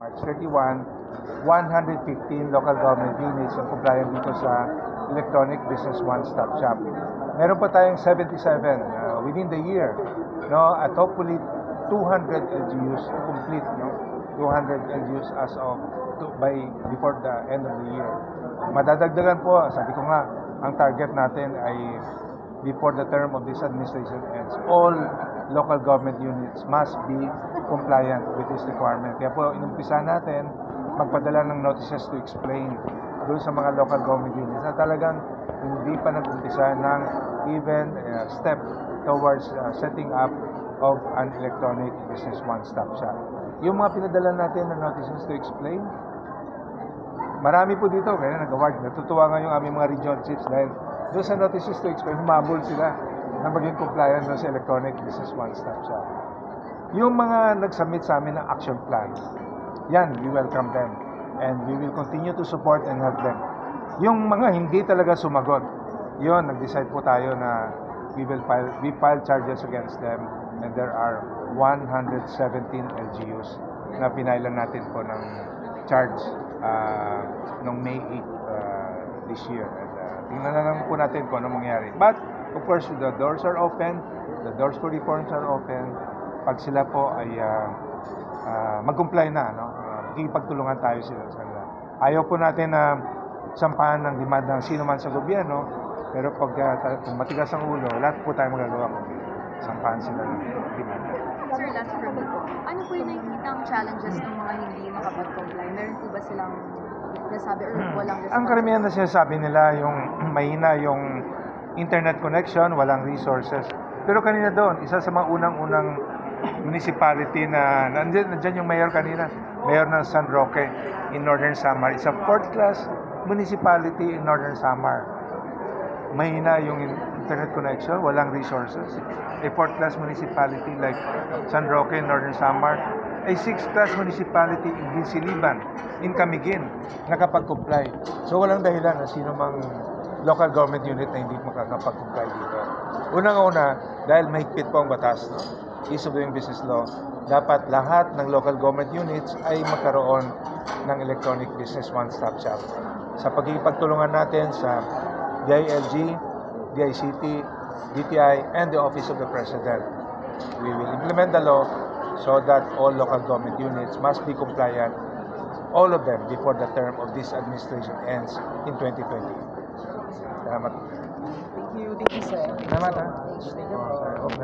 March 31, 115 local government units ang compliant dito sa Electronic Business One-Stop Shop. Meron pa tayong 77 within the year, no? At hopefully 200 LGUs to complete, no? 200 LGUs as of before the end of the year. Madadagdagan po, sabi ko nga, ang target natin ay before the term of this administration ends, all local government units must be compliant with this requirement. Kaya po, inumpisa natin magpadala ng notices to explain doon sa mga local government units na talagang hindi pa nag-umpisa ng even step towards setting up of an electronic business one-stop shop. Yung mga pinadala natin ng notices to explain, marami po dito, kaya nag-award. Natutuwa nga yung aming mga regional chiefs dahil doon sa notices to explain, humabol sila na maging compliant doon sa electronic business one-stop shop. Yung mga nag-submit sa amin ng action plan, yan, we welcome them. And we will continue to support and help them. Yung mga hindi talaga sumagot, yun, nag-decide po tayo na we file charges against them. And there are 117 LGUs na pinailan natin po ng charge noong May 8 this year. And tingnan na lang po natin kung ano mangyari. But, of course, the doors are open. The doors for reforms are open. Pag sila po ay mag-comply na, no? Makikipagtulungan tayo sila sa kanila. Ayaw po natin na sampahan ng demand ng sino man sa gobyerno, pero pag matigas ang ulo, lahat po tayo magagawa kung sampahan sila ng demand. Sir, last for me po. Ano po yung nakikita ang challenges ng mga hindi makapag-comply? Meron po ba silang nasabi or walang response? Ang karamihan na sinasabi nila, yung mahina yung internet connection, walang resources. Pero kanina doon, isa sa mga unang-unang municipality na nandiyan yung mayor kanina, mayor ng San Roque in Northern Samar. It's a fourth class municipality in Northern Samar. Mahina yung internet connection, walang resources. A fourth class municipality like San Roque in Northern Samar. A sixth class municipality in Ginsiliban, in Camiguin, nakapag-comply. So walang dahilan na sino mang local government unit na hindi makakapag-comply dito. Unang-una, dahil mahigpit po ang batas, no? Ease of doing business law, dapat lahat ng local government units ay magkaroon ng electronic business one-stop shop. Sa pagkikipagtulungan natin sa DILG, DICT, DTI, and the Office of the President, we will implement the law so that all local government units must be compliant, all of them, before the term of this administration ends in 2020. Salamat. Thank you, sir. Salamat, ha? Thank you po.